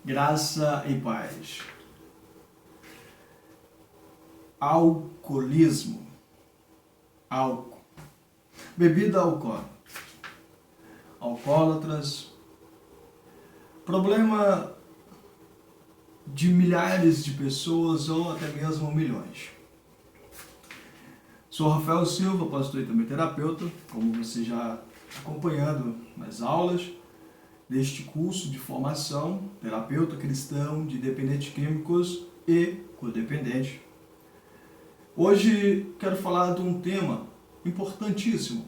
Graça e paz. Alcoolismo. Álcool. Bebida alcoólica. Alcoólatras. Problema de milhares de pessoas ou até mesmo milhões. Sou Rafael Silva, pastor e também terapeuta, como você já acompanhando nas aulas deste curso de formação, terapeuta cristão de dependentes químicos e codependente. Hoje quero falar de um tema importantíssimo,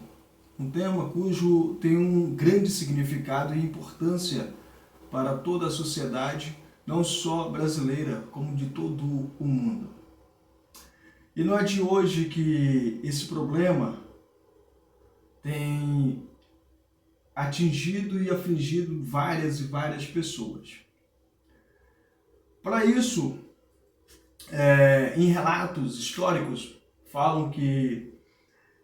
um tema cujo tem um grande significado e importância para toda a sociedade, não só brasileira, como de todo o mundo. E não é de hoje que esse problema tem atingido e afligido várias e várias pessoas. Para isso, em relatos históricos, falam que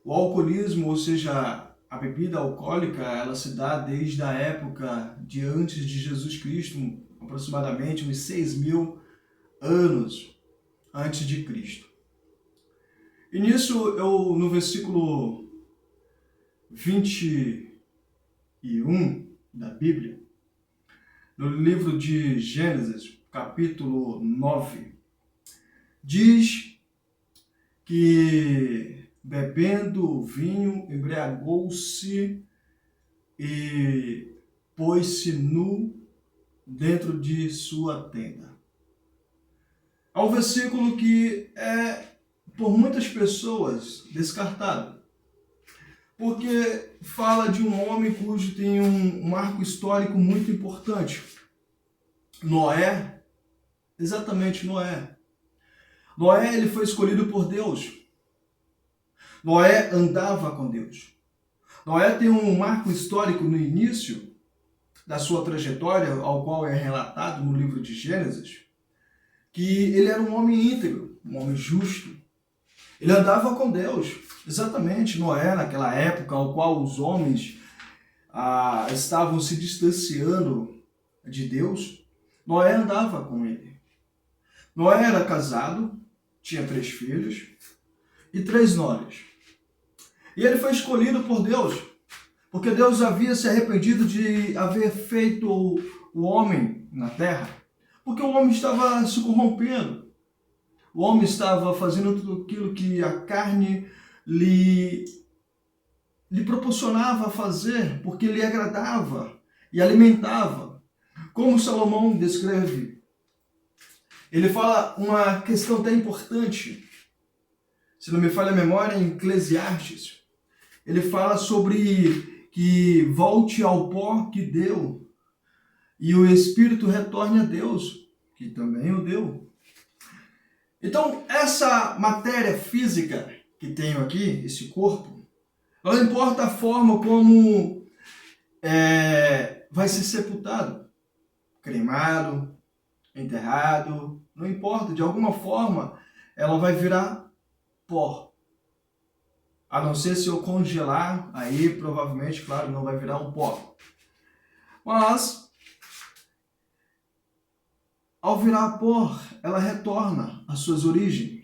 o alcoolismo, ou seja, a bebida alcoólica, ela se dá desde a época de antes de Jesus Cristo, aproximadamente uns 6.000 anos antes de Cristo. E nisso, no versículo 21 da Bíblia, no livro de Gênesis, capítulo 9, diz que bebendo o vinho, embriagou-se e pôs-se nu dentro de sua tenda. É um versículo que é, por muitas pessoas, descartado. Porque fala de um homem cujo tem um marco histórico muito importante. Noé, exatamente Noé. Noé, ele foi escolhido por Deus. Noé andava com Deus. Noé tem um marco histórico no início da sua trajetória, ao qual é relatado no livro de Gênesis, que ele era um homem íntegro, um homem justo. Ele andava com Deus. Exatamente, Noé, naquela época ao qual os homens estavam se distanciando de Deus, Noé andava com ele. Noé era casado, tinha 3 filhos e 3 noras. E ele foi escolhido por Deus, porque Deus havia se arrependido de haver feito o homem na terra, porque o homem estava se corrompendo. O homem estava fazendo tudo aquilo que a carne lhe proporcionava fazer, porque lhe agradava e alimentava. Como Salomão descreve, ele fala uma questão tão importante, se não me falha a memória, em Eclesiastes. Ele fala sobre que volte ao pó que deu e o espírito retorne a Deus, que também o deu. Então, essa matéria física que tenho aqui, esse corpo, não importa a forma como vai ser sepultado, cremado, enterrado, não importa, de alguma forma ela vai virar pó. A não ser se eu congelar, aí provavelmente, claro, não vai virar um pó. Mas, ao virar pó, ela retorna às suas origens.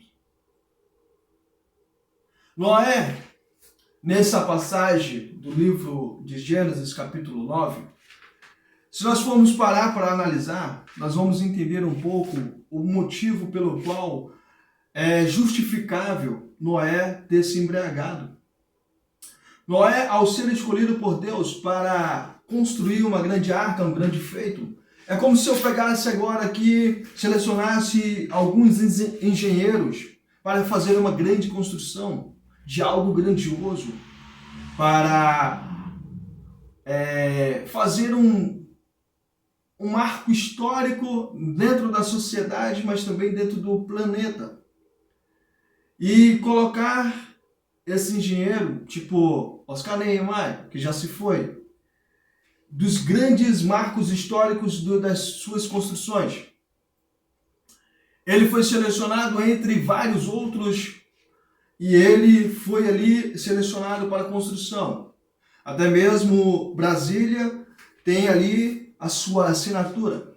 Noé, nessa passagem do livro de Gênesis, capítulo 9, se nós formos parar para analisar, nós vamos entender um pouco o motivo pelo qual é justificável Noé ter se embriagado. Noé, ao ser escolhido por Deus para construir uma grande arca, um grande feito, é como se eu pegasse agora aqui, selecionasse alguns engenheiros para fazer uma grande construção de algo grandioso, para fazer um marco histórico dentro da sociedade, mas também dentro do planeta. E colocar esse engenheiro, tipo Oscar Niemeyer, que já se foi, dos grandes marcos históricos das suas construções. Ele foi selecionado entre vários outros e ele foi ali selecionado para a construção. Até mesmo Brasília tem ali a sua assinatura.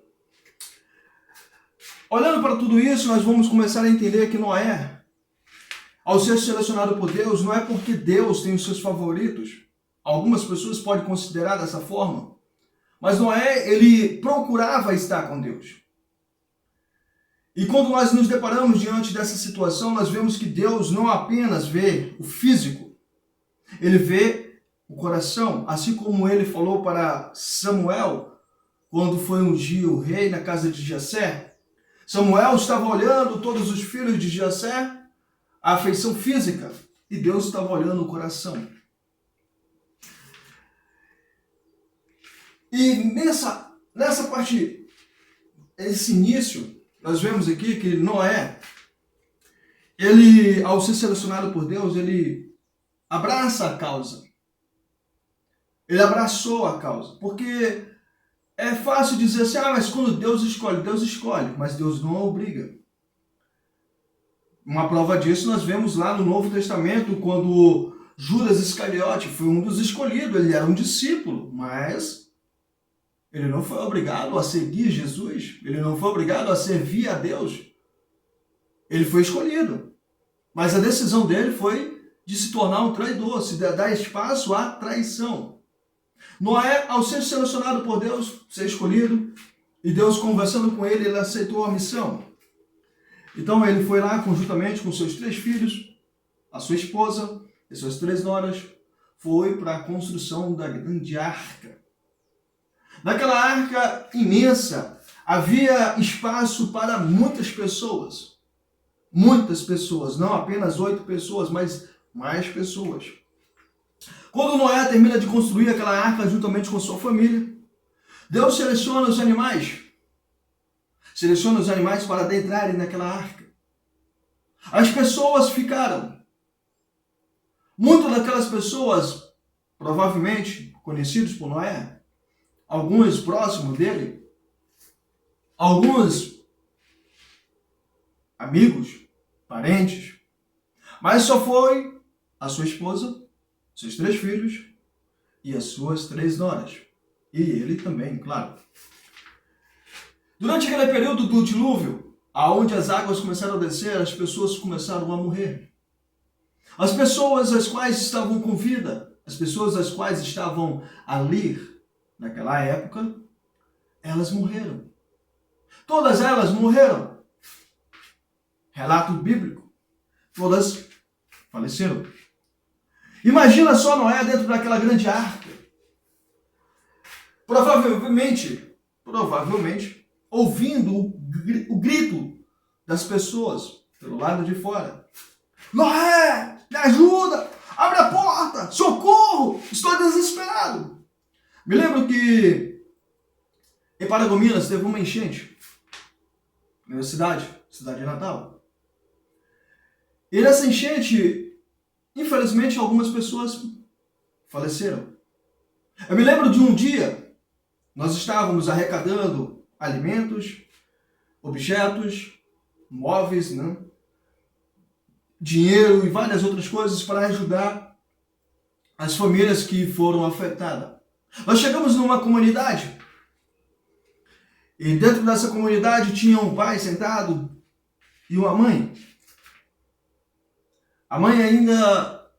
Olhando para tudo isso, nós vamos começar a entender que Noé, ao ser selecionado por Deus, não é porque Deus tem os seus favoritos. Algumas pessoas podem considerar dessa forma. Mas Noé, ele procurava estar com Deus. E quando nós nos deparamos diante dessa situação, nós vemos que Deus não apenas vê o físico, ele vê o coração, assim como ele falou para Samuel, quando foi ungir o rei na casa de Jessé. Samuel estava olhando todos os filhos de Jessé, a afeição física, e Deus estava olhando o coração. E nessa parte, esse início, nós vemos aqui que Noé, ele, ao ser selecionado por Deus, ele abraça a causa. Ele abraçou a causa. Porque é fácil dizer assim, mas quando Deus escolhe, mas Deus não obriga. Uma prova disso nós vemos lá no Novo Testamento, quando Judas Iscariote foi um dos escolhidos, ele era um discípulo, mas ele não foi obrigado a seguir Jesus, ele não foi obrigado a servir a Deus. Ele foi escolhido. Mas a decisão dele foi de se tornar um traidor, se dar espaço à traição. Noé, ao ser selecionado por Deus, ser escolhido, e Deus conversando com ele, ele aceitou a missão. Então ele foi lá, conjuntamente com seus 3 filhos, a sua esposa e suas 3 noras, foi para a construção da grande arca. Naquela arca imensa, havia espaço para muitas pessoas. Muitas pessoas, não apenas 8 pessoas, mas mais pessoas. Quando Noé termina de construir aquela arca juntamente com sua família, Deus seleciona os animais. Seleciona os animais para adentrarem naquela arca. As pessoas ficaram. Muitas daquelas pessoas, provavelmente conhecidos por Noé, alguns próximos dele, alguns amigos, parentes, mas só foi a sua esposa, seus 3 filhos e as suas 3 noras. E ele também, claro. Durante aquele período do dilúvio, aonde as águas começaram a descer, as pessoas começaram a morrer. As pessoas as quais estavam com vida, as pessoas as quais estavam ali naquela época, elas morreram. Todas elas morreram. Relato bíblico. Todas faleceram. Imagina só Noé dentro daquela grande arca. Provavelmente, ouvindo o grito das pessoas pelo lado de fora. Noé, me ajuda! Abre a porta! Socorro! Estou desesperado! Me lembro que em Paragominas teve uma enchente. Na minha cidade de Natal. E nessa enchente, infelizmente, algumas pessoas faleceram. Eu me lembro de um dia, nós estávamos arrecadando alimentos, objetos, móveis, né? Dinheiro e várias outras coisas para ajudar as famílias que foram afetadas. Nós chegamos numa comunidade e dentro dessa comunidade tinha um pai sentado e uma mãe. A mãe ainda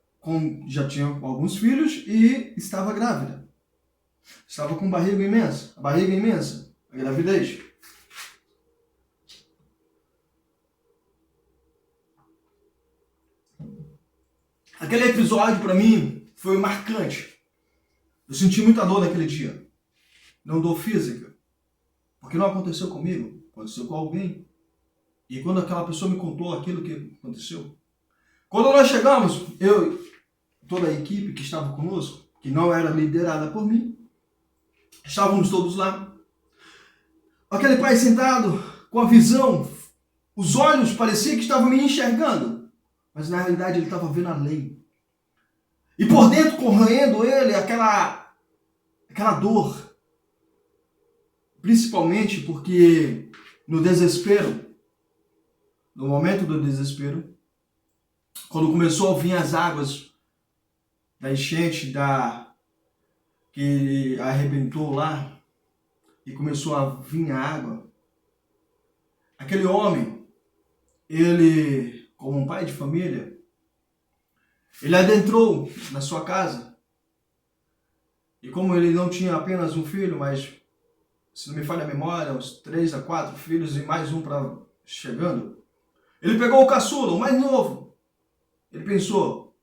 já tinha alguns filhos e estava grávida. Estava com barriga imensa, a gravidez. Aquele episódio para mim foi marcante. Eu senti muita dor naquele dia. Não dor física, porque não aconteceu comigo, aconteceu com alguém. E quando aquela pessoa me contou aquilo que aconteceu, quando nós chegamos, eu, toda a equipe que estava conosco, que não era liderada por mim, estávamos todos lá. Aquele pai sentado, com a visão, os olhos pareciam que estavam me enxergando, mas na realidade ele estava vendo além. E por dentro, corroendo ele, aquela dor. Principalmente porque no desespero, no momento do desespero, quando começou a vir as águas da enchente que arrebentou lá, e começou a vir a água, aquele homem, ele, como um pai de família, ele adentrou na sua casa. E como ele não tinha apenas um filho, mas, se não me falha a memória, uns 3 a 4 filhos e mais um para chegando, ele pegou o caçula, o mais novo. Ele pensou,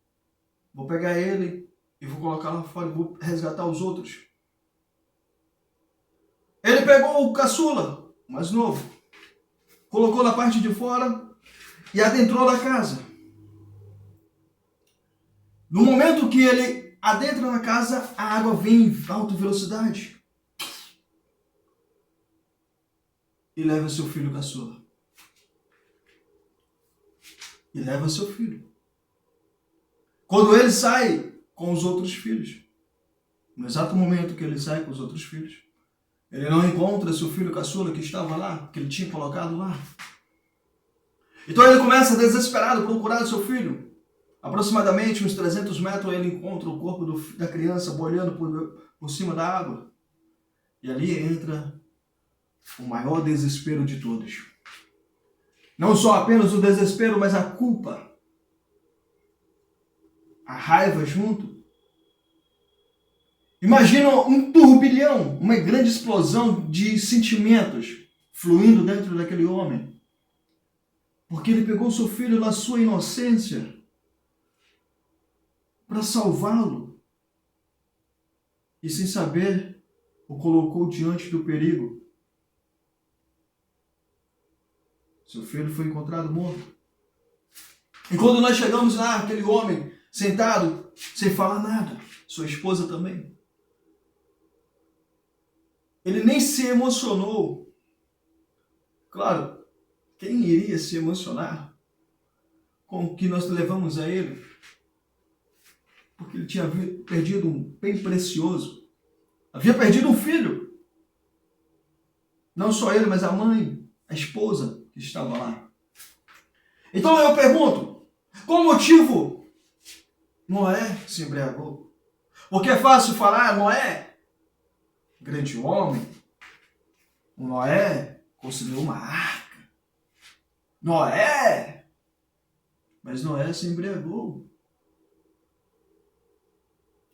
vou pegar ele e vou colocar lá fora e vou resgatar os outros. Ele pegou o caçula, o mais novo, colocou na parte de fora e adentrou na casa. No momento que ele adentra na casa, a água vem em alta velocidade e leva seu filho caçula. E leva seu filho. Quando ele sai com os outros filhos, no exato momento que ele sai com os outros filhos, ele não encontra seu filho caçula que estava lá, que ele tinha colocado lá. Então ele começa desesperado a procurar seu filho. Aproximadamente uns 300 metros ele encontra o corpo da criança boiando por cima da água. E ali entra o maior desespero de todos. Não só apenas o desespero, mas a culpa, a raiva junto. Imagina um turbilhão, uma grande explosão de sentimentos fluindo dentro daquele homem. Porque ele pegou seu filho na sua inocência para salvá-lo. E sem saber, o colocou diante do perigo. Seu filho foi encontrado morto. E quando nós chegamos lá, aquele homem sentado, sem falar nada, sua esposa também. Ele nem se emocionou. Claro, quem iria se emocionar com o que nós levamos a ele? Porque ele tinha perdido um bem precioso. Havia perdido um filho. Não só ele, mas a mãe, a esposa que estava lá. Então eu pergunto, qual o motivo Noé se embriagou? Porque é fácil falar, Noé, grande homem, Noé construiu uma arca. Noé! Mas Noé se embriagou.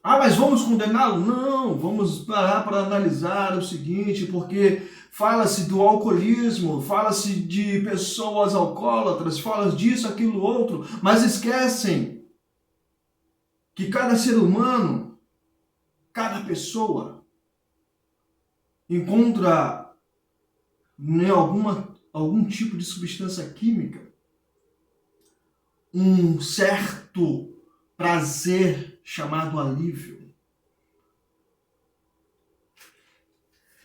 Ah, mas vamos condená-lo? Não, vamos parar para analisar o seguinte, porque fala-se do alcoolismo, fala-se de pessoas alcoólatras, fala disso, aquilo, outro, mas esquecem que cada ser humano, cada pessoa, encontra em algum tipo de substância química um certo prazer chamado alívio.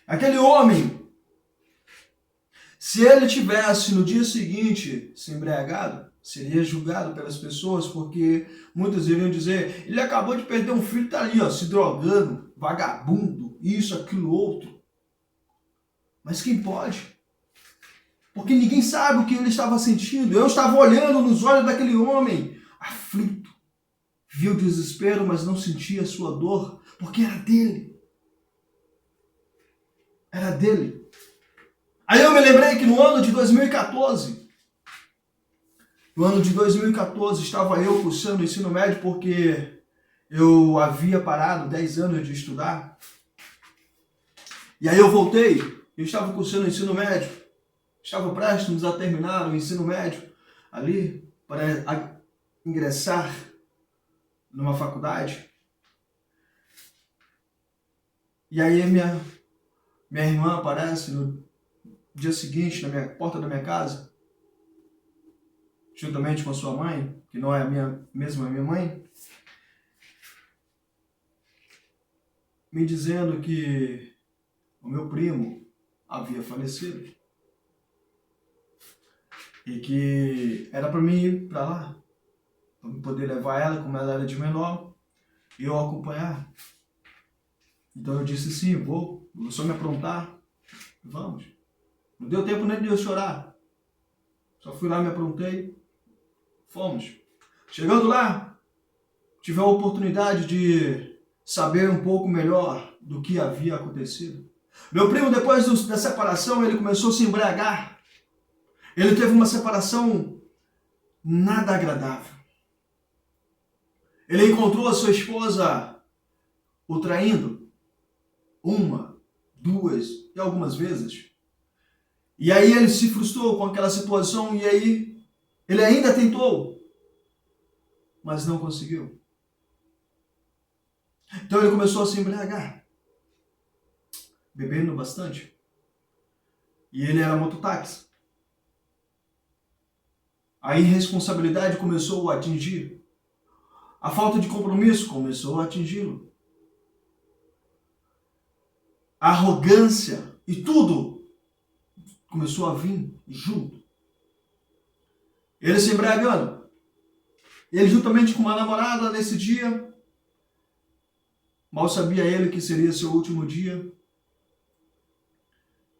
Aquele homem, se ele tivesse no dia seguinte se embriagado, seria julgado pelas pessoas, porque muitos iriam dizer, ele acabou de perder um filho, está ali, ó, se drogando, vagabundo, isso, aquilo, outro. Mas quem pode? Porque ninguém sabe o que ele estava sentindo. Eu estava olhando nos olhos daquele homem, aflito. Via o desespero, mas não sentia a sua dor, porque era dele. Era dele. Aí eu me lembrei que no ano de 2014, estava eu cursando o ensino médio, porque eu havia parado 10 anos de estudar. E aí eu voltei, eu estava cursando o ensino médio, estava prestes a terminar o ensino médio, ali, para ingressar numa faculdade. E aí minha irmã aparece no dia seguinte na porta da minha casa, juntamente com a sua mãe, que não é a minha mãe, me dizendo que o meu primo havia falecido e que era para mim ir para lá, para poder levar ela, como ela era de menor, e eu acompanhar. Então eu disse sim, vou só me aprontar, vamos. Não deu tempo nem de eu chorar, só fui lá, me aprontei, fomos. Chegando lá, tive a oportunidade de saber um pouco melhor do que havia acontecido. Meu primo, depois da separação, ele começou a se embriagar. Ele teve uma separação nada agradável. Ele encontrou a sua esposa o traindo uma, duas e algumas vezes. E aí ele se frustrou com aquela situação e aí ele ainda tentou, mas não conseguiu. Então ele começou a se embriagar, bebendo bastante. E ele era mototáxi. A irresponsabilidade começou a atingir. A falta de compromisso começou a atingi-lo. A arrogância e tudo começou a vir junto. Ele se embriagando. Ele juntamente com uma namorada nesse dia, mal sabia ele que seria seu último dia.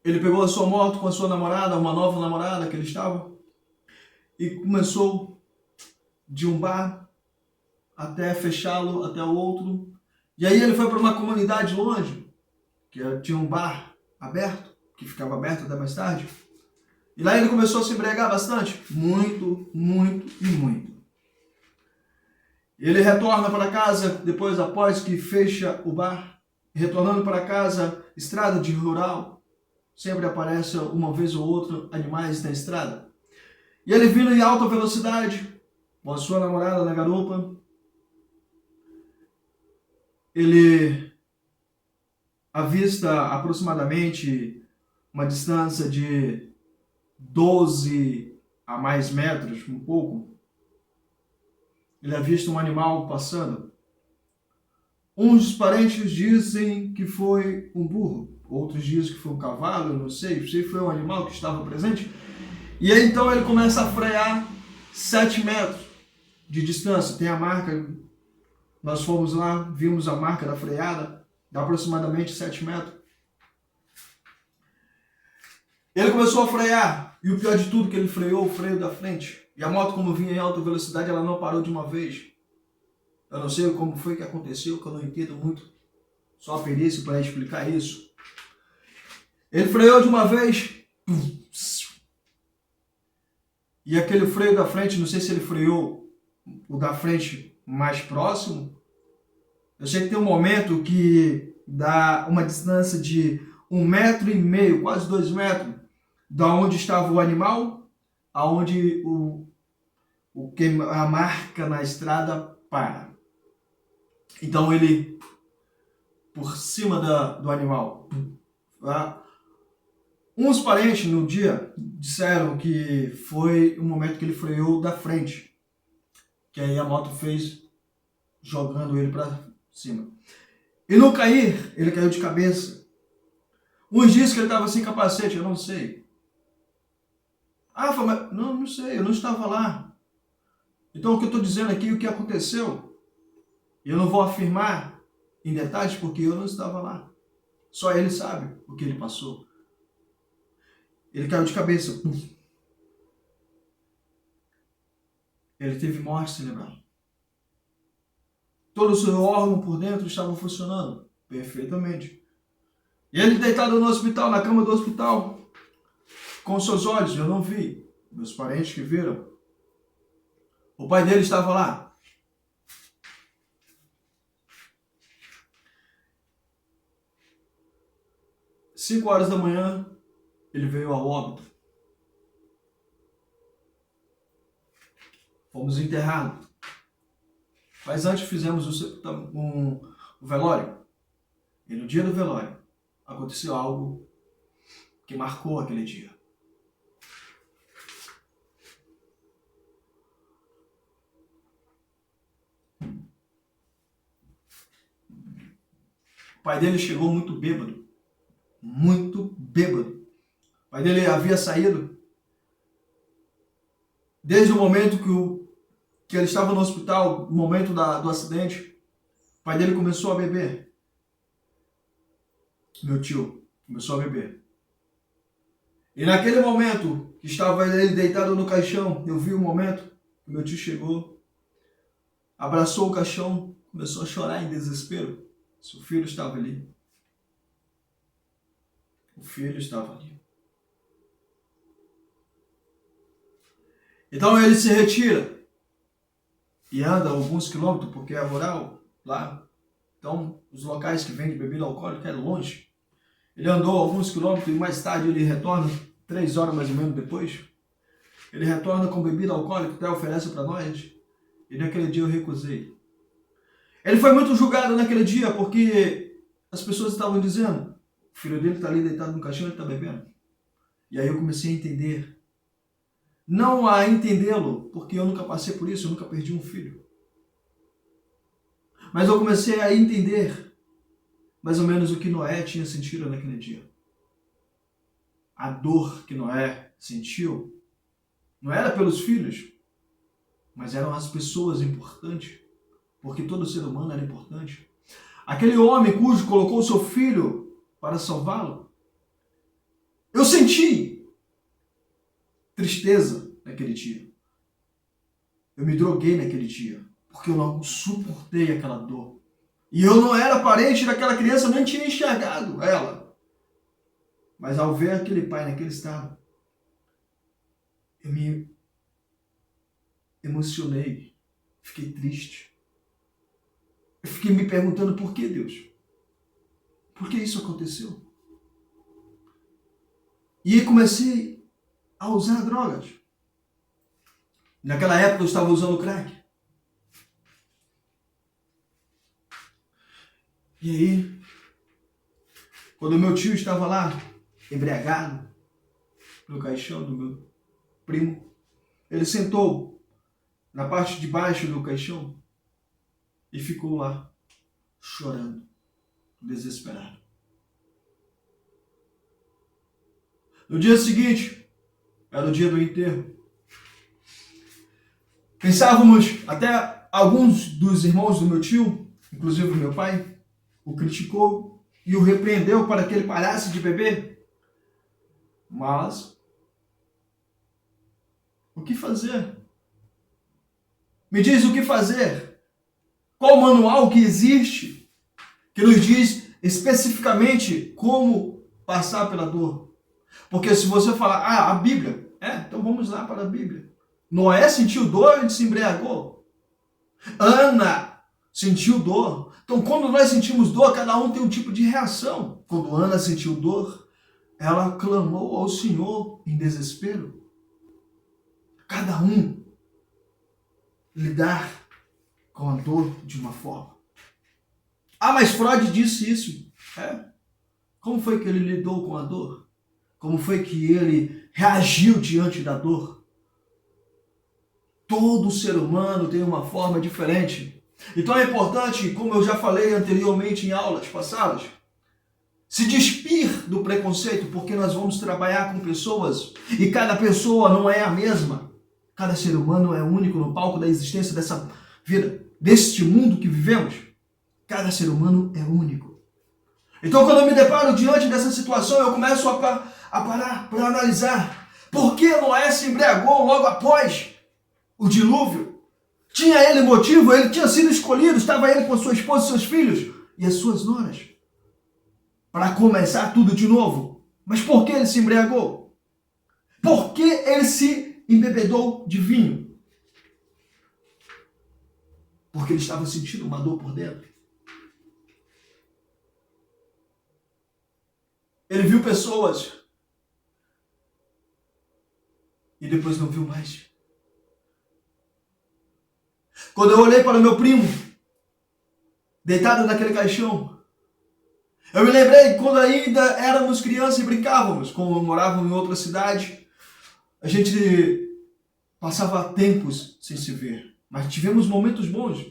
Ele pegou a sua moto com a sua namorada, uma nova namorada que ele estava, e começou de um bar até fechá-lo, até o outro. E aí ele foi para uma comunidade longe, que tinha um bar aberto, que ficava aberto até mais tarde. E lá ele começou a se embriagar bastante. Muito, muito e muito. Ele retorna para casa, depois após que fecha o bar, retornando para casa, estrada de rural, sempre aparece uma vez ou outra animais na estrada. E ele vindo em alta velocidade, com a sua namorada na garupa, ele avista aproximadamente uma distância de 12 a mais metros, um pouco. Ele avista um animal passando. Uns parentes dizem que foi um burro, outros dizem que foi um cavalo, eu não sei se foi um animal que estava presente. E aí então ele começa a frear 7 metros de distância. Tem a marca, nós fomos lá, vimos a marca da freada, de aproximadamente 7 metros. Ele começou a frear, e o pior de tudo que ele freou o freio da frente. E a moto, como vinha em alta velocidade, ela não parou de uma vez. Eu não sei como foi que aconteceu, que eu não entendo muito. Só a perícia para explicar isso. Ele freou de uma vez. E aquele freio da frente, não sei se ele freou o da frente mais próximo. Eu sei que tem um momento que dá uma distância de 1,5 metro, quase 2 metros, da onde estava o animal, aonde a marca na estrada para. Então ele, por cima do animal. Tá? Uns parentes no dia disseram que foi o momento que ele freou da frente, que aí a moto fez jogando ele para cima. E no cair, ele caiu de cabeça. Uns dizem que ele estava sem capacete, eu não sei. Ah, mas não sei, eu não estava lá. Então o que eu estou dizendo aqui, o que aconteceu, eu não vou afirmar em detalhes porque eu não estava lá. Só ele sabe o que ele passou. Ele caiu de cabeça. Ele teve morte cerebral. Todo o seu órgão por dentro estava funcionando perfeitamente. E ele deitado no hospital, na cama do hospital, com seus olhos, eu não vi. Meus parentes que viram. O pai dele estava lá. Às 5 horas da manhã, ele veio ao óbito. Fomos enterrados. Mas antes fizemos o velório. E no dia do velório, aconteceu algo que marcou aquele dia. O pai dele chegou muito bêbado. Muito bêbado. O pai dele havia saído. Desde o momento que ele estava no hospital, no momento do acidente, o pai dele começou a beber. Meu tio começou a beber. E naquele momento que estava ele deitado no caixão, eu vi o momento que meu tio chegou, abraçou o caixão, começou a chorar em desespero. Seu filho estava ali. O filho estava ali. Então ele se retira e anda alguns quilômetros, porque é rural lá. Então os locais que vendem bebida alcoólica é longe. Ele andou alguns quilômetros e mais tarde ele retorna, 3 horas mais ou menos depois. Ele retorna com bebida alcoólica, até oferece para nós. E naquele dia eu recusei. Ele foi muito julgado naquele dia porque as pessoas estavam dizendo: o filho dele está ali deitado no caixão, ele está bebendo. E aí eu comecei a entender. Não a entendê-lo, porque eu nunca passei por isso, eu nunca perdi um filho. Mas eu comecei a entender mais ou menos o que Noé tinha sentido naquele dia. A dor que Noé sentiu não era pelos filhos, mas eram as pessoas importantes, porque todo ser humano era importante. Aquele homem cujo colocou o seu filho para salvá-lo. Eu senti tristeza naquele dia. Eu me droguei naquele dia, porque eu não suportei aquela dor. E eu não era parente daquela criança, eu nem tinha enxergado ela. Mas ao ver aquele pai naquele estado, eu me emocionei, fiquei triste. Eu fiquei me perguntando por que, Deus? Por que isso aconteceu? E comecei a usar drogas. Naquela época eu estava usando crack. E aí, quando meu tio estava lá, embriagado, no caixão do meu primo, ele sentou na parte de baixo do caixão e ficou lá, chorando, desesperado. No dia seguinte, era o dia do enterro. Pensávamos, até alguns dos irmãos do meu tio, inclusive o meu pai, o criticou e o repreendeu para que ele parasse de beber. Mas, o que fazer? Me diz o que fazer. Qual manual que existe que nos diz especificamente como passar pela dor? Porque se você falar, a Bíblia, então vamos lá para a Bíblia. Noé sentiu dor e se embriagou. Ana sentiu dor. Então, quando nós sentimos dor, cada um tem um tipo de reação. Quando Ana sentiu dor, ela clamou ao Senhor em desespero. Cada um lidar com a dor de uma forma. Mas Freud disse isso. Como foi que ele lidou com a dor? Como foi que ele reagiu diante da dor? Todo ser humano tem uma forma diferente. Então é importante, como eu já falei anteriormente em aulas passadas, se despir do preconceito, porque nós vamos trabalhar com pessoas e cada pessoa não é a mesma. Cada ser humano é único no palco da existência dessa vida, deste mundo que vivemos. Cada ser humano é único. Então, quando eu me deparo diante dessa situação, eu começo a parar para analisar por que Noé se embriagou logo após o dilúvio. Tinha ele motivo, ele tinha sido escolhido, estava ele com a sua esposa e seus filhos e as suas noras para começar tudo de novo. Mas por que ele se embriagou? Por que ele se embebedou de vinho? Porque ele estava sentindo uma dor por dentro. Ele viu pessoas e depois não viu mais. Quando eu olhei para o meu primo, deitado naquele caixão, eu me lembrei quando ainda éramos crianças e brincávamos, como morávamos em outra cidade, a gente passava tempos sem se ver, mas tivemos momentos bons.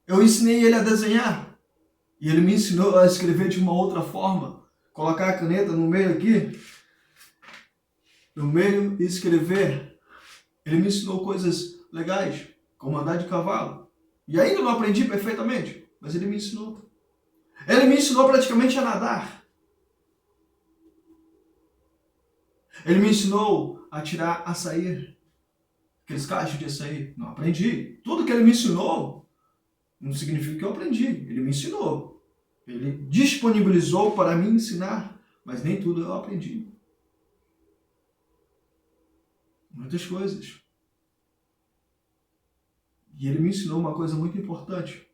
Eu ensinei ele a desenhar e ele me ensinou a escrever de uma outra forma, colocar a caneta no meio aqui, no meio e escrever. Ele me ensinou coisas legais, como andar de cavalo. E ainda não aprendi perfeitamente, mas ele me ensinou. Ele me ensinou praticamente a nadar. Ele me ensinou a tirar açaí, aqueles cachos de açaí. Não aprendi. Tudo que ele me ensinou não significa que eu aprendi. Ele me ensinou. Ele disponibilizou para me ensinar, mas nem tudo eu aprendi. Muitas coisas. E ele me ensinou uma coisa muito importante.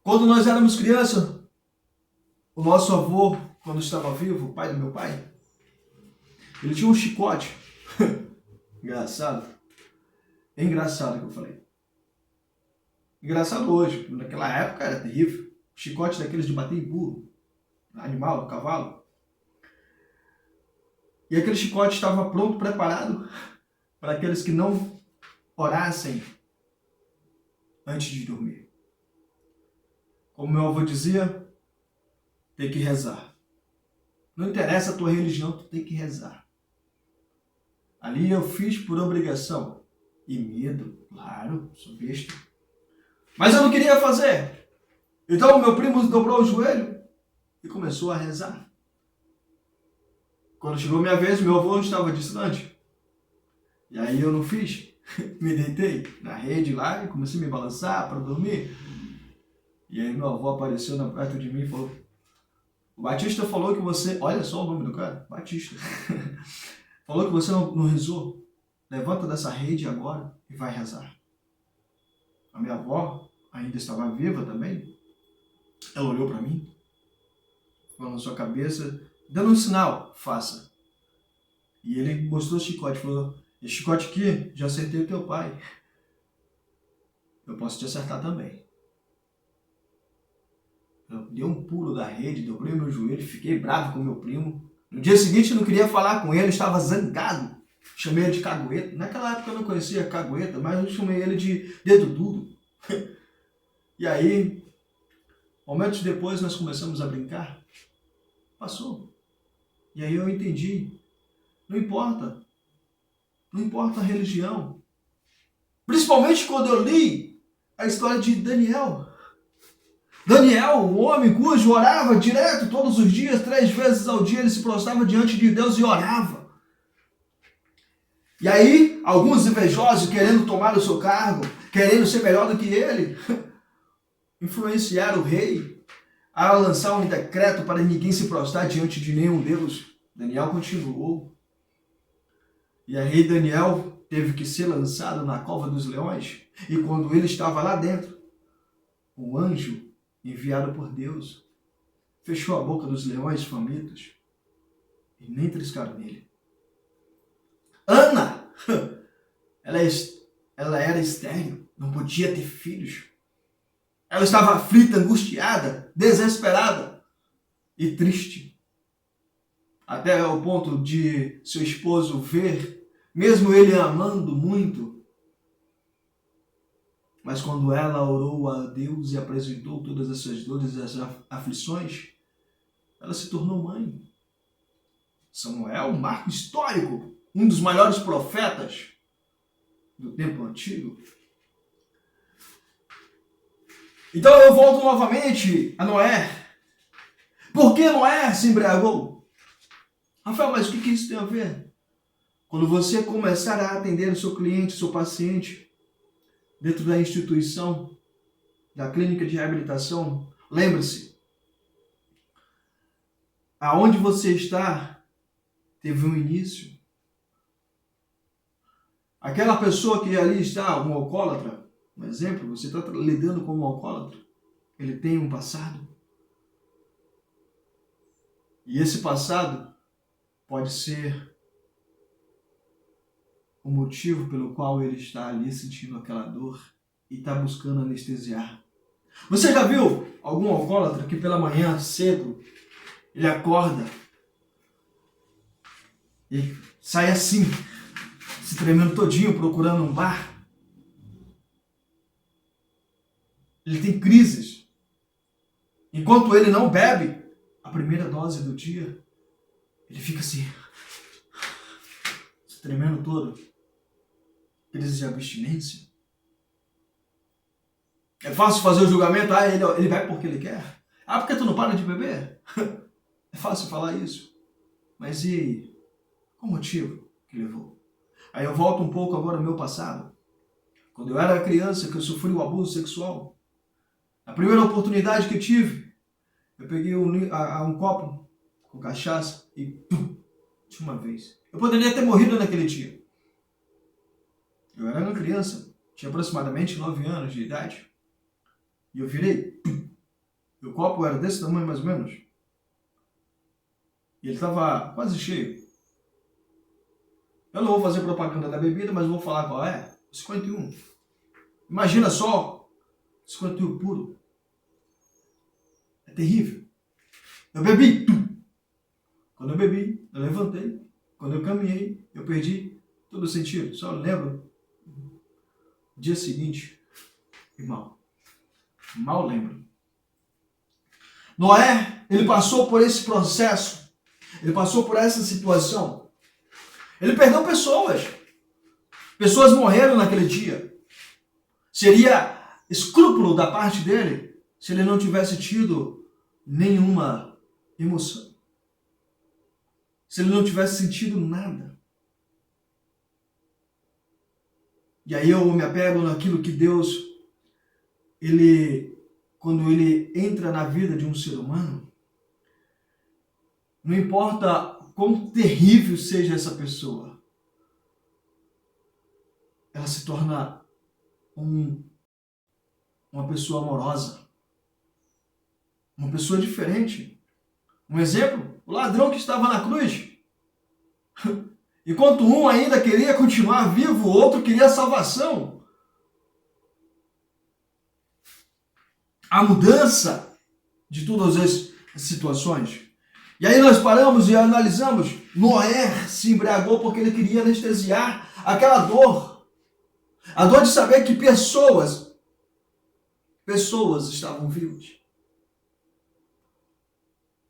Quando nós éramos crianças, o nosso avô, quando estava vivo, o pai do meu pai, ele tinha um chicote. Engraçado. É engraçado que eu falei. Engraçado hoje. Naquela época era terrível. Chicote daqueles de bater em burro, animal, cavalo. E aquele chicote estava pronto, preparado para aqueles que não orassem antes de dormir. Como meu avô dizia, tem que rezar. Não interessa a tua religião, tu tem que rezar. Ali eu fiz por obrigação. E medo, claro, sou besta. Mas eu não queria fazer. Então o meu primo dobrou o joelho e começou a rezar. Quando chegou minha vez, meu avô estava distante. E aí eu não fiz. Me deitei na rede lá e comecei a me balançar para dormir. E aí meu avô apareceu perto de mim e falou: o Batista falou que você... Olha só o nome do cara, Batista. Falou que você não rezou. Levanta dessa rede agora e vai rezar. A minha avó ainda estava viva também. Ela olhou para mim, falou na sua cabeça, dando um sinal: faça. E ele mostrou o chicote, falou: esse chicote aqui, já acertei o teu pai. Eu posso te acertar também. Eu dei um pulo da rede, dobrei meu joelho, fiquei bravo com meu primo. No dia seguinte eu não queria falar com ele, estava zangado. Chamei ele de cagueta. Naquela época eu não conhecia cagueta, mas eu chamei ele de dedo duro. E aí, momentos depois nós começamos a brincar. Passou. E aí eu entendi. Não importa. Não importa a religião. Principalmente quando eu li a história de Daniel. Daniel, um homem cujo orava direto todos os dias, 3 vezes ao dia, ele se prostrava diante de Deus e orava. E aí, alguns invejosos querendo tomar o seu cargo, querendo ser melhor do que ele, influenciaram o rei a lançar um decreto para ninguém se prostrar diante de nenhum Deus. Daniel continuou. E aí Daniel teve que ser lançado na cova dos leões. E quando ele estava lá dentro, um anjo enviado por Deus fechou a boca dos leões famintos e nem triscaram nele. Ana, ela era estéril, não podia ter filhos. Ela estava aflita, angustiada, desesperada e triste. Até o ponto de seu esposo ver, mesmo ele amando muito. Mas quando ela orou a Deus e apresentou todas essas dores e essas aflições, ela se tornou mãe. Samuel, um marco histórico, um dos maiores profetas do tempo antigo. Então eu volto novamente a Noé. Por que Noé se embriagou? Rafael, mas o que isso tem a ver? Quando você começar a atender o seu cliente, o seu paciente, dentro da instituição, da clínica de reabilitação, lembre-se, aonde você está, teve um início. Aquela pessoa que ali está, um alcoólatra, um exemplo, você está lidando com um alcoólatra, ele tem um passado. E esse passado pode ser o motivo pelo qual ele está ali sentindo aquela dor e está buscando anestesiar. Você já viu algum alcoólatra que pela manhã cedo ele acorda e sai assim, se tremendo todinho, procurando um bar? Ele tem crises. Enquanto ele não bebe a primeira dose do dia, ele fica assim, se tremendo todo. Crise de abstinência. É fácil fazer o julgamento, ele vai porque ele quer. Porque tu não para de beber? É fácil falar isso. Mas e qual o motivo que levou? Aí eu volto um pouco agora ao meu passado. Quando eu era criança, que eu sofri o abuso sexual, a primeira oportunidade que eu tive, eu peguei um copo com cachaça e pum, de uma vez. Eu poderia ter morrido naquele dia. Eu era uma criança, tinha aproximadamente 9 anos de idade. E eu virei. E o copo era desse tamanho mais ou menos. E ele estava quase cheio. Eu não vou fazer propaganda da bebida, mas vou falar qual é. 51. Imagina só, 51 puro. É terrível. Eu bebi. Quando eu bebi, eu levantei. Quando eu caminhei, eu perdi todo o sentido. Só lembro. Dia seguinte, e mal lembro. Noé, ele passou por esse processo. Ele passou por essa situação. Ele perdeu pessoas. Pessoas morreram naquele dia. Seria escrúpulo da parte dele se ele não tivesse tido nenhuma emoção. Se ele não tivesse sentido nada. E aí eu me apego naquilo que Deus, quando ele entra na vida de um ser humano, não importa quão terrível seja essa pessoa, ela se torna uma pessoa amorosa, uma pessoa diferente. Um exemplo, o ladrão que estava na cruz. Enquanto um ainda queria continuar vivo, o outro queria a salvação. A mudança de todas as situações. E aí nós paramos e analisamos. Noé se embriagou porque ele queria anestesiar aquela dor. A dor de saber que pessoas estavam vivas.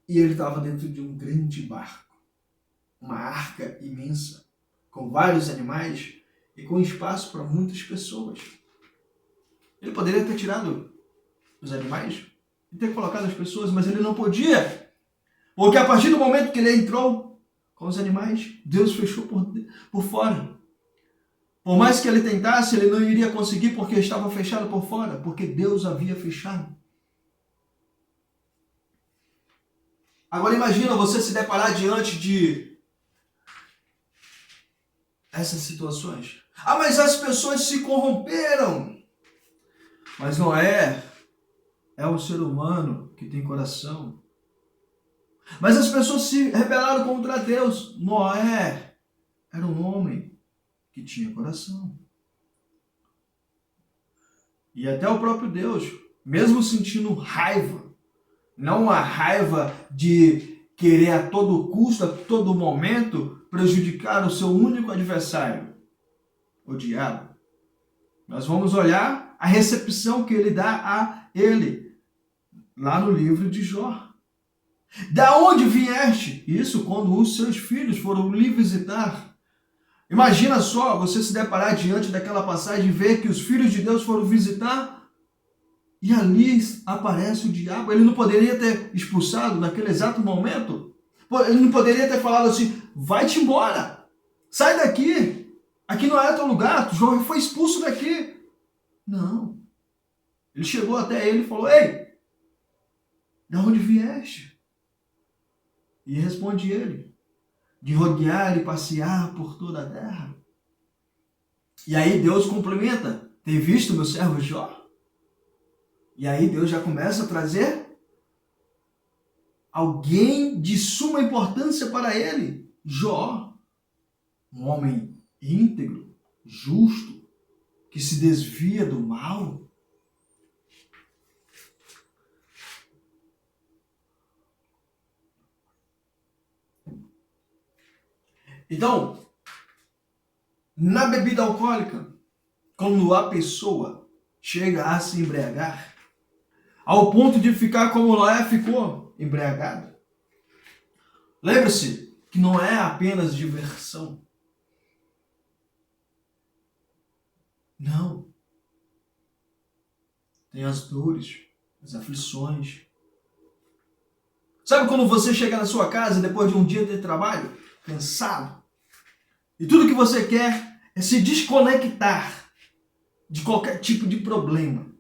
E ele estava dentro de um grande barco. Uma arca imensa, com vários animais e com espaço para muitas pessoas. Ele poderia ter tirado os animais e ter colocado as pessoas, mas ele não podia. Porque a partir do momento que ele entrou com os animais, Deus fechou por fora. Por mais que ele tentasse, ele não iria conseguir porque estava fechado por fora, porque Deus havia fechado. Agora imagina você se deparar diante de essas situações. Ah, mas as pessoas se corromperam. Mas Noé é um ser humano que tem coração. Mas as pessoas se rebelaram contra Deus. Noé era um homem que tinha coração. E até o próprio Deus, mesmo sentindo raiva, não a raiva de querer a todo custo, a todo momento, prejudicar o seu único adversário, o diabo. Nós vamos olhar a recepção que ele dá a ele, lá no livro de Jó. Da onde vieste? Isso quando os seus filhos foram lhe visitar. Imagina só você se deparar diante daquela passagem e ver que os filhos de Deus foram visitar e ali aparece o diabo. Ele não poderia ter expulsado naquele exato momento? Ele não poderia ter falado assim, vai-te embora, sai daqui, aqui não é teu lugar, tu já foi expulso daqui. Não. Ele chegou até ele e falou, ei, de onde vieste? E responde ele, de rodear e passear por toda a terra. E aí Deus complementa, tem visto meu servo Jó? E aí Deus já começa a trazer alguém de suma importância para ele, Jó, um homem íntegro, justo, que se desvia do mal. Então, na bebida alcoólica, quando a pessoa chega a se embriagar, ao ponto de ficar como Noé ficou, embriagado. Lembre-se que não é apenas diversão. Não. Tem as dores, as aflições. Sabe quando você chega na sua casa depois de um dia de trabalho, cansado, e tudo que você quer é se desconectar de qualquer tipo de problema,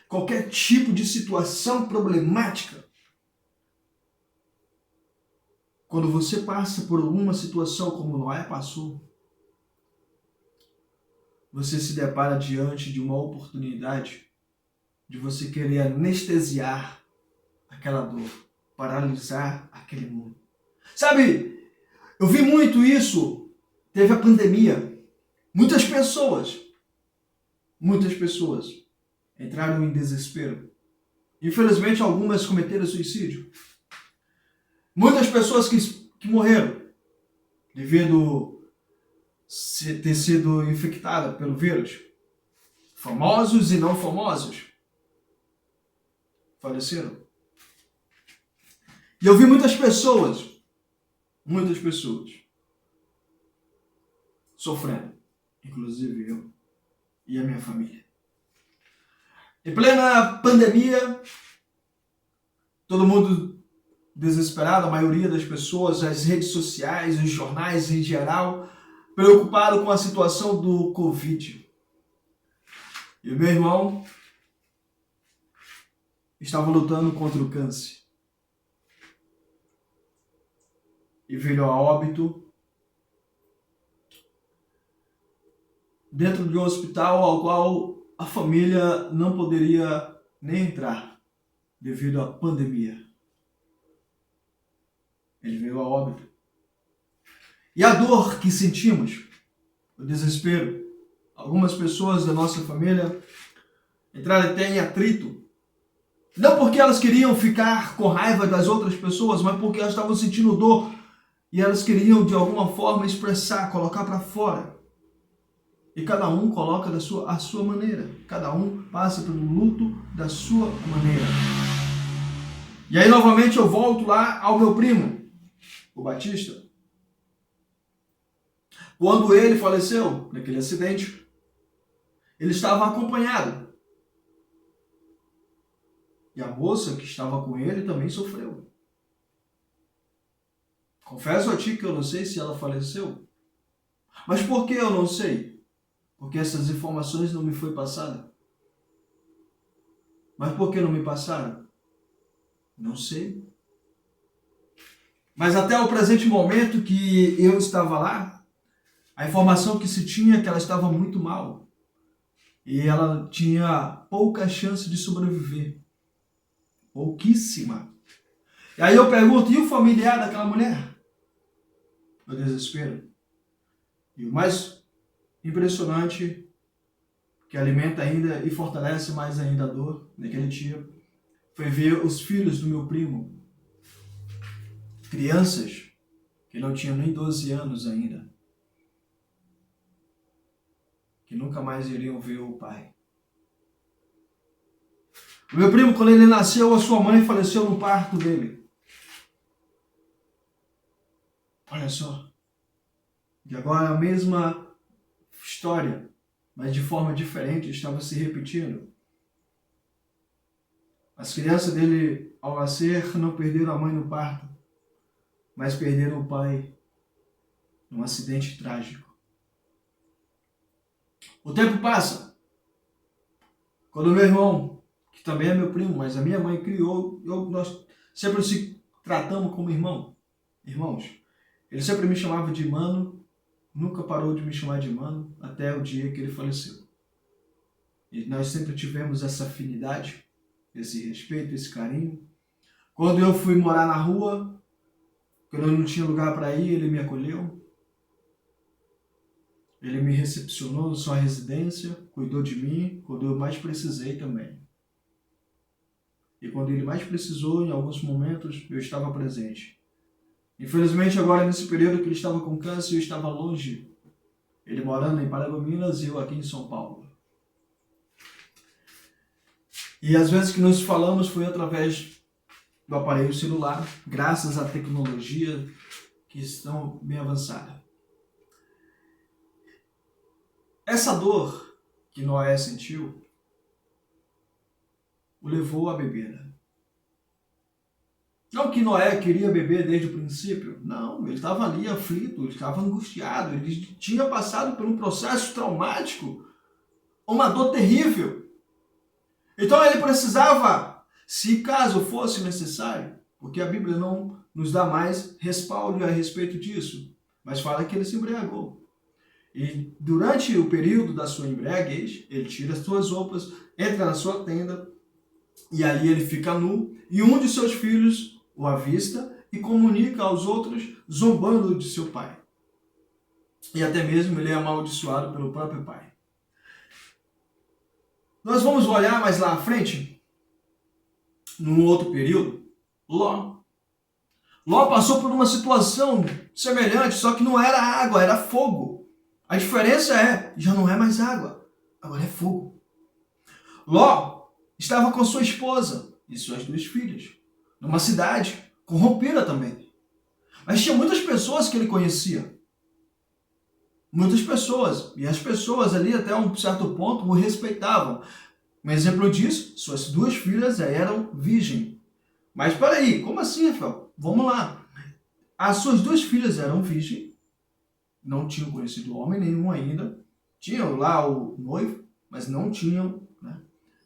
qualquer tipo de situação problemática? Quando você passa por alguma situação como Noé passou, você se depara diante de uma oportunidade de você querer anestesiar aquela dor, paralisar aquele mundo. Sabe, eu vi muito isso, teve a pandemia. Muitas pessoas entraram em desespero. Infelizmente, algumas cometeram suicídio. Muitas pessoas que morreram devido a ter sido infectada pelo vírus. Famosos e não famosos faleceram. E eu vi muitas pessoas sofrendo, inclusive eu e a minha família. Em plena pandemia, todo mundo desesperado, a maioria das pessoas, as redes sociais, os jornais em geral, preocupado com a situação do Covid. E o meu irmão estava lutando contra o câncer. E veio a óbito dentro de um hospital ao qual a família não poderia nem entrar devido à pandemia. Ele veio a óbito. E a dor que sentimos, o desespero, algumas pessoas da nossa família entraram até em atrito. Não porque elas queriam ficar com raiva das outras pessoas, mas porque elas estavam sentindo dor e elas queriam de alguma forma expressar, colocar para fora. E cada um coloca a sua maneira. Cada um passa pelo luto da sua maneira. E aí novamente eu volto lá ao meu primo, o Batista. Quando ele faleceu naquele acidente, ele estava acompanhado. E a moça que estava com ele também sofreu. Confesso a ti que eu não sei se ela faleceu. Mas por que eu não sei? Porque essas informações não me foi passada. Mas por que não me passaram? Não sei. Mas até o presente momento que eu estava lá, a informação que se tinha é que ela estava muito mal. E ela tinha pouca chance de sobreviver. Pouquíssima. E aí eu pergunto, e o familiar daquela mulher? O desespero. E o mais impressionante, que alimenta ainda e fortalece mais ainda a dor naquele dia, foi ver os filhos do meu primo, crianças que não tinham nem 12 anos ainda, que nunca mais iriam ver o pai. O meu primo, quando ele nasceu, a sua mãe faleceu no parto dele. Olha só. E agora a mesma história, mas de forma diferente, estava se repetindo. As crianças dele, ao nascer, não perderam a mãe no parto, mas perderam o pai num acidente trágico. O tempo passa. Quando meu irmão, que também é meu primo, mas a minha mãe criou, nós sempre se tratamos como irmãos. Ele sempre me chamava de mano, nunca parou de me chamar de mano, até o dia que ele faleceu. E nós sempre tivemos essa afinidade, esse respeito, esse carinho. Quando eu fui morar na rua, quando eu não tinha lugar para ir, ele me acolheu. Ele me recepcionou na sua residência, cuidou de mim, quando eu mais precisei também. E quando ele mais precisou, em alguns momentos, eu estava presente. Infelizmente, agora nesse período que ele estava com câncer, eu estava longe. Ele morando em Paragominas e eu aqui em São Paulo. E às vezes que nos falamos foi através do aparelho celular, graças à tecnologia que estão bem avançada. Essa dor que Noé sentiu o levou à bebida. Não que Noé queria beber desde o princípio. Não, ele estava ali aflito, ele estava angustiado, ele tinha passado por um processo traumático, uma dor terrível. Então ele precisava, se caso fosse necessário, porque a Bíblia não nos dá mais respaldo a respeito disso, mas fala que ele se embriagou. E durante o período da sua embriaguez, ele tira as suas roupas, entra na sua tenda, e ali ele fica nu, e um de seus filhos o avista e comunica aos outros, zombando de seu pai. E até mesmo ele é amaldiçoado pelo próprio pai. Nós vamos olhar mais lá à frente, num outro período, Ló. Ló passou por uma situação semelhante, só que não era água, era fogo. A diferença é, já não é mais água, agora é fogo. Ló estava com sua esposa e suas 2 filhas, numa cidade corrompida também. Mas tinha muitas pessoas que ele conhecia. Muitas pessoas. E as pessoas ali, até um certo ponto, o respeitavam. Um exemplo disso, suas 2 filhas eram virgens. Mas peraí, como assim, Rafael? Vamos lá. As suas 2 filhas eram virgens, não tinham conhecido homem nenhum ainda, tinham lá o noivo, mas não tinham,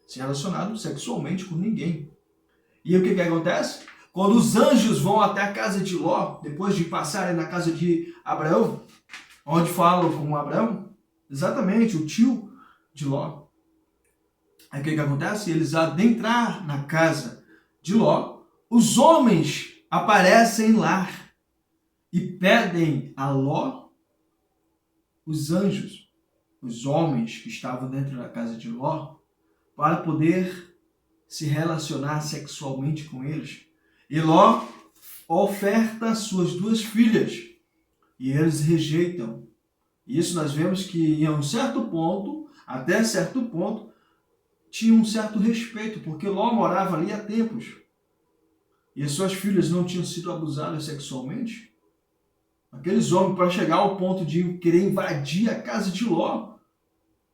se relacionado sexualmente com ninguém. E o que acontece? Quando os anjos vão até a casa de Ló, depois de passarem na casa de Abraão, onde falam com Abraão, exatamente, o tio de Ló. Aí o que acontece? Eles adentrar na casa de Ló, os homens aparecem lá e pedem a Ló, os anjos, os homens que estavam dentro da casa de Ló, para poder se relacionar sexualmente com eles. E Ló oferta suas 2 filhas e eles rejeitam. Isso nós vemos que em um certo ponto, até certo ponto, tinha um certo respeito, porque Ló morava ali há tempos. E as suas filhas não tinham sido abusadas sexualmente. Aqueles homens, para chegar ao ponto de querer invadir a casa de Ló,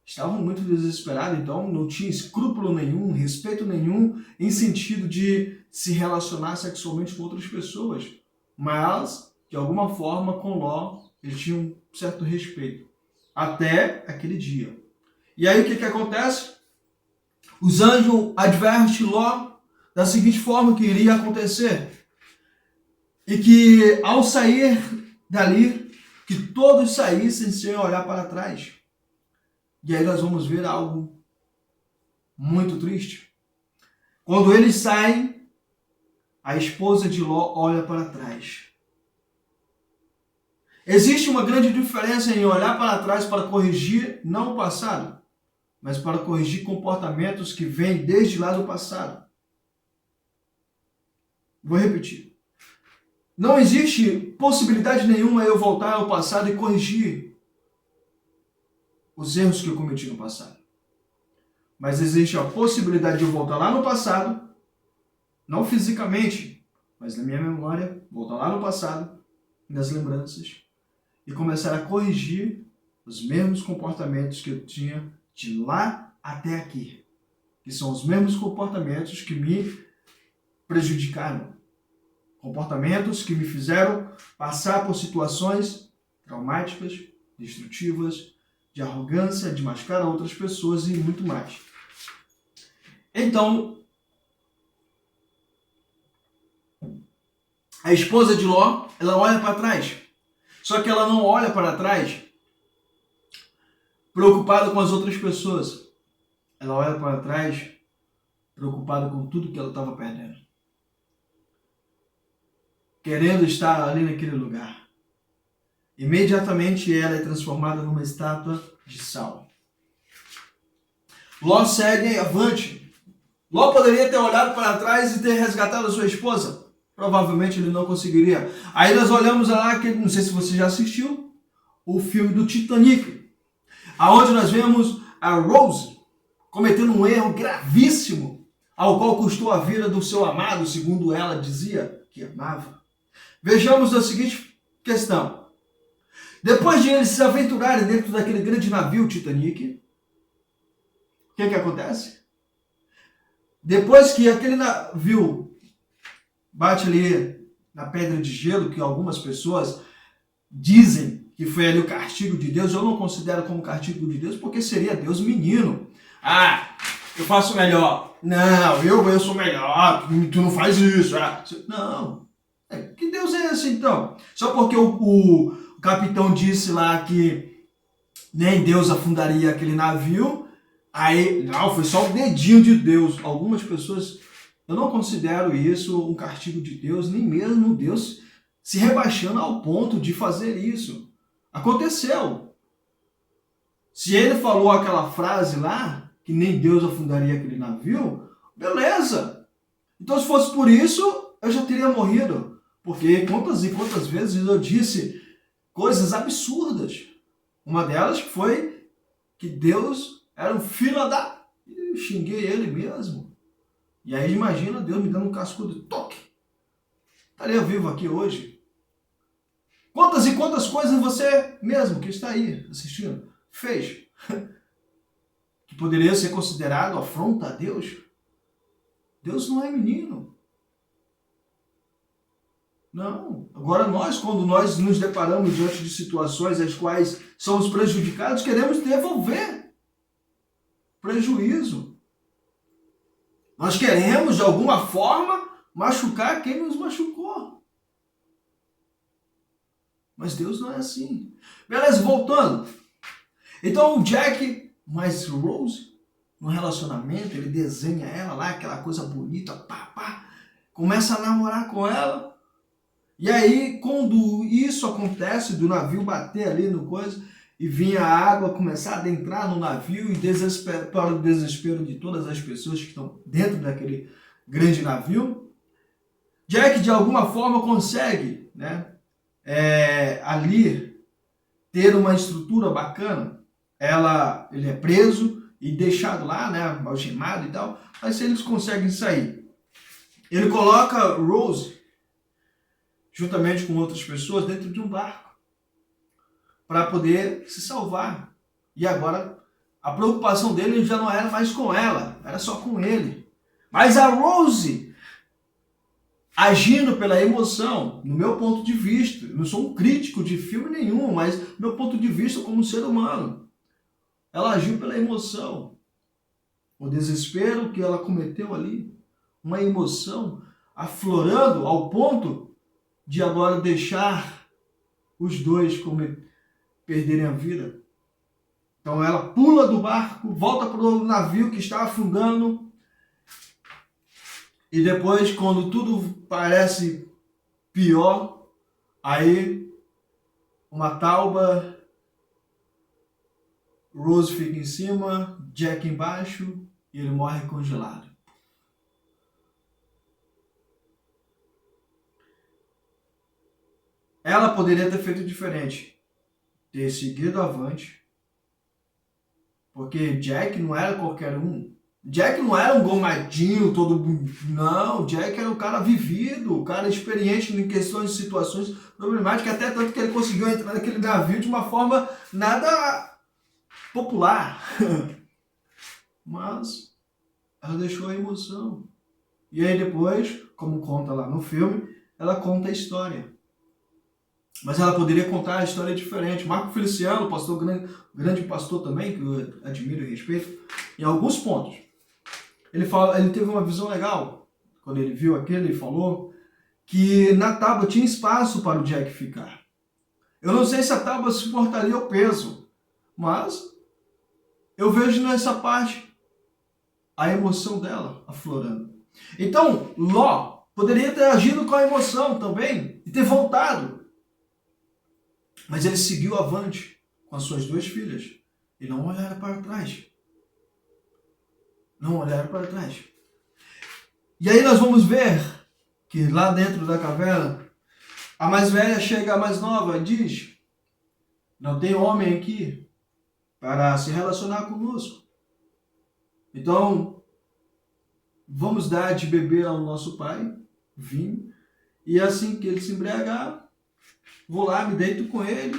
estavam muito desesperados, então não tinha escrúpulo nenhum, respeito nenhum, em sentido de se relacionar sexualmente com outras pessoas. Mas, de alguma forma, com Ló, eles tinham um certo respeito. Até aquele dia. E aí o que acontece? Os anjos advertem Ló da seguinte forma que iria acontecer. E que ao sair dali, que todos saíssem sem olhar para trás. E aí nós vamos ver algo muito triste. Quando eles saem, a esposa de Ló olha para trás. Existe uma grande diferença em olhar para trás para corrigir não o passado, mas para corrigir comportamentos que vêm desde lá do passado. Vou repetir. Não existe possibilidade nenhuma eu voltar ao passado e corrigir os erros que eu cometi no passado. Mas existe a possibilidade de eu voltar lá no passado, não fisicamente, mas na minha memória, voltar lá no passado, nas lembranças, e começar a corrigir os mesmos comportamentos que eu tinha de lá até aqui. Que são os mesmos comportamentos que me prejudicaram. Comportamentos que me fizeram passar por situações traumáticas, destrutivas, de arrogância, de machucar outras pessoas e muito mais. Então, a esposa de Ló, ela olha para trás. Só que ela não olha para trás preocupada com as outras pessoas. Ela olha para trás preocupada com tudo que ela estava perdendo. Querendo estar ali naquele lugar. Imediatamente ela é transformada numa estátua de sal. Ló segue avante. Ló poderia ter olhado para trás e ter resgatado a sua esposa. Provavelmente ele não conseguiria. Aí nós olhamos lá, que não sei se você já assistiu, o filme do Titanic, aonde nós vemos a Rose cometendo um erro gravíssimo, ao qual custou a vida do seu amado, segundo ela dizia que amava. Vejamos a seguinte questão. Depois de eles se aventurarem dentro daquele grande navio Titanic, o que acontece? Depois que aquele navio bate ali na pedra de gelo, que algumas pessoas dizem que foi ali o castigo de Deus, eu não considero como castigo de Deus, porque seria Deus menino. Ah, eu faço melhor. Não, eu sou melhor, tu não faz isso. Não. Que Deus é esse então? Só porque o capitão disse lá que nem Deus afundaria aquele navio. Aí, não, foi só o dedinho de Deus. Algumas pessoas, eu não considero isso um castigo de Deus, nem mesmo Deus se rebaixando ao ponto de fazer isso. Aconteceu. Se ele falou aquela frase lá, que nem Deus afundaria aquele navio, beleza. Então, se fosse por isso, eu já teria morrido. Porque quantas e quantas vezes eu disse coisas absurdas. Uma delas foi que Deus era um filho da... Eu xinguei ele mesmo. E aí imagina Deus me dando um cascudo de toque. Estaria vivo aqui hoje. Quantas e quantas coisas você mesmo que está aí assistindo fez que poderia ser considerado afronta a Deus? Deus não é menino. Não. Agora nós, quando nós nos deparamos diante de situações as quais somos prejudicados, queremos devolver prejuízo. Nós queremos, de alguma forma, machucar quem nos machucou. Mas Deus não é assim. Beleza, voltando. Então o Jack mais Rose, no relacionamento, ele desenha ela lá, aquela coisa bonita, pá, pá, começa a namorar com ela. E aí, quando isso acontece, do navio bater ali no coisa, e vinha a água começar a adentrar no navio, e para o desespero de todas as pessoas que estão dentro daquele grande navio, Jack de alguma forma consegue, né, ali ter uma estrutura bacana. Ele é preso e deixado lá, né, algemado e tal, mas eles conseguem sair. Ele coloca Rose juntamente com outras pessoas dentro de um barco para poder se salvar. E agora a preocupação dele já não era mais com ela, era só com ele. Mas a Rose, agindo pela emoção, no meu ponto de vista, eu não sou um crítico de filme nenhum, mas meu ponto de vista como ser humano, ela agiu pela emoção. O desespero que ela cometeu ali, uma emoção aflorando ao ponto de agora deixar os dois perderem a vida. Então ela pula do barco, volta para o navio que está afundando, e depois, quando tudo parece pior, aí uma tauba, Rose fica em cima, Jack embaixo, e ele morre congelado. Ela poderia ter feito diferente, ter seguido avante, porque Jack não era qualquer um. Jack não era um gomadinho todo... Não, Jack era um cara vivido, um cara experiente em questões de situações problemáticas, até tanto que ele conseguiu entrar naquele navio de uma forma nada popular. Mas ela deixou a emoção. E aí depois, como conta lá no filme, ela conta a história. Mas ela poderia contar a história diferente. Marco Feliciano, pastor, grande pastor também, que eu admiro e respeito, em alguns pontos. Ele teve uma visão legal. Quando ele viu aquilo, ele falou que na tábua tinha espaço para o Jack ficar. Eu não sei se a tábua suportaria o peso, mas eu vejo nessa parte a emoção dela aflorando. Então, Ló poderia ter agido com a emoção também e ter voltado. Mas ele seguiu avante com as suas duas filhas e não olharam para trás. Não olharam para trás. E aí nós vamos ver que lá dentro da caverna, a mais velha chega à mais nova e diz: não tem homem aqui para se relacionar conosco. Então, vamos dar de beber ao nosso pai vinho, e assim que ele se embriagar, vou lá, me deito com ele,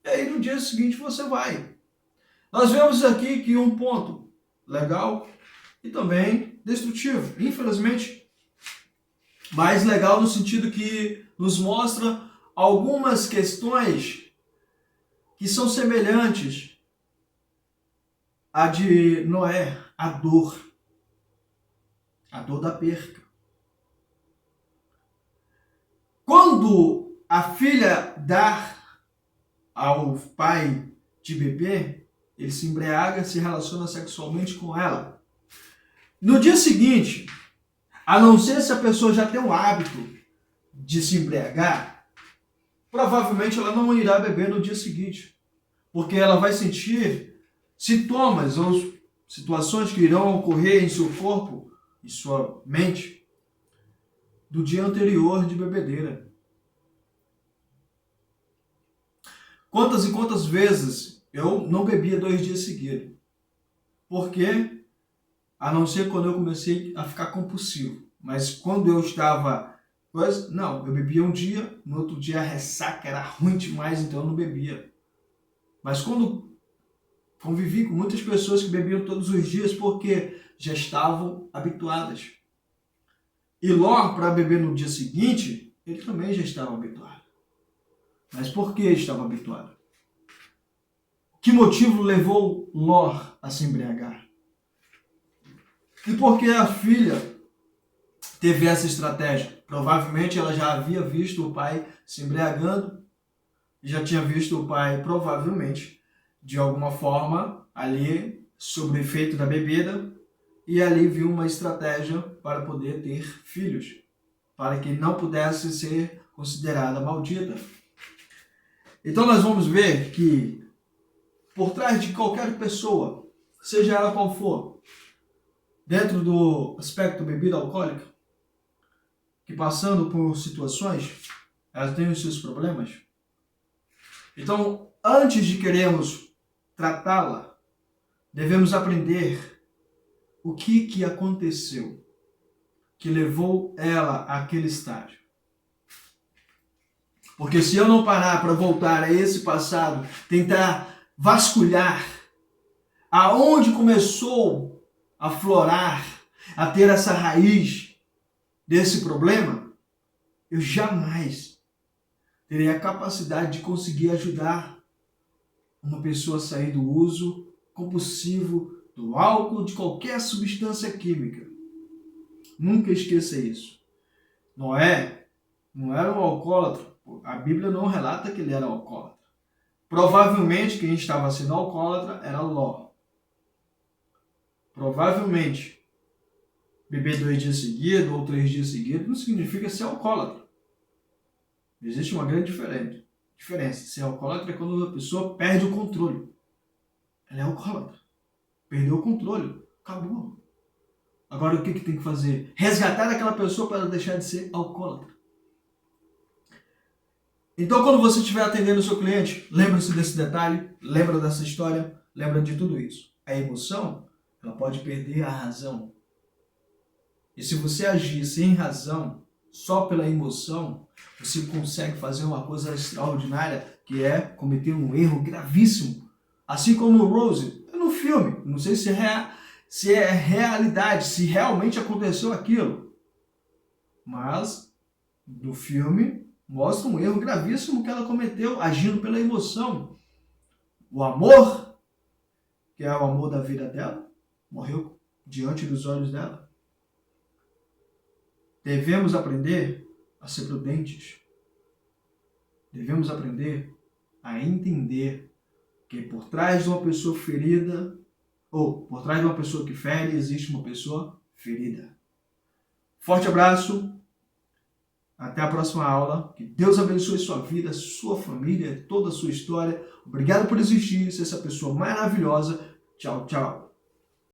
e aí no dia seguinte você vai. Nós vemos aqui que um ponto legal e também destrutivo, infelizmente, mais legal no sentido que nos mostra algumas questões que são semelhantes à de Noé, a dor da perca. Quando a filha dá ao pai de beber, ele se embriaga, se relaciona sexualmente com ela. No dia seguinte, a não ser se a pessoa já tem o hábito de se embriagar, provavelmente ela não irá beber no dia seguinte, porque ela vai sentir sintomas ou situações que irão ocorrer em seu corpo, em sua mente, do dia anterior de bebedeira. Quantas e quantas vezes eu não bebia 2 dias seguidos? Porque, a não ser quando eu comecei a ficar compulsivo. Mas quando eu estava... Não, eu bebia um dia, no outro dia a ressaca era ruim demais, então eu não bebia. Mas quando convivi com muitas pessoas que bebiam todos os dias porque já estavam habituadas. E Ló, para beber no dia seguinte, ele também já estava habituado. Mas por que estava habituado? Que motivo levou Ló a se embriagar? E por que a filha teve essa estratégia? Provavelmente ela já havia visto o pai se embriagando, já tinha visto o pai, provavelmente, de alguma forma, ali, sob o efeito da bebida, e ali viu uma estratégia para poder ter filhos, para que não pudesse ser considerada maldita. Então nós vamos ver que por trás de qualquer pessoa, seja ela qual for, dentro do aspecto bebida alcoólica, que passando por situações, elas têm os seus problemas. Então, antes de querermos tratá-la, devemos aprender o que aconteceu que levou ela àquele estágio. Porque se eu não parar para voltar a esse passado, tentar vasculhar aonde começou a florar, a ter essa raiz desse problema, eu jamais terei a capacidade de conseguir ajudar uma pessoa a sair do uso compulsivo do álcool, de qualquer substância química. Nunca esqueça isso. Noé não era um alcoólatra. A Bíblia não relata que ele era alcoólatra. Provavelmente quem estava sendo alcoólatra era Ló. Provavelmente beber 2 dias seguidos ou 3 dias seguidos não significa ser alcoólatra. Existe uma grande diferença. Ser alcoólatra é quando a pessoa perde o controle. Ela é alcoólatra. Perdeu o controle. Acabou. Agora o que tem que fazer? Resgatar aquela pessoa para ela deixar de ser alcoólatra. Então quando você estiver atendendo o seu cliente, lembra-se desse detalhe, lembra dessa história, lembra de tudo isso. A emoção, ela pode perder a razão. E se você agir sem razão, só pela emoção, você consegue fazer uma coisa extraordinária, que é cometer um erro gravíssimo. Assim como o Rose, no filme, não sei se é realidade, se realmente aconteceu aquilo. Mas, no filme, mostra um erro gravíssimo que ela cometeu, agindo pela emoção. O amor, que é o amor da vida dela, morreu diante dos olhos dela. Devemos aprender a ser prudentes. Devemos aprender a entender que por trás de uma pessoa ferida, ou por trás de uma pessoa que fere, existe uma pessoa ferida. Forte abraço. Até a próxima aula. Que Deus abençoe sua vida, sua família, toda a sua história. Obrigado por existir, ser essa pessoa maravilhosa. Tchau, tchau.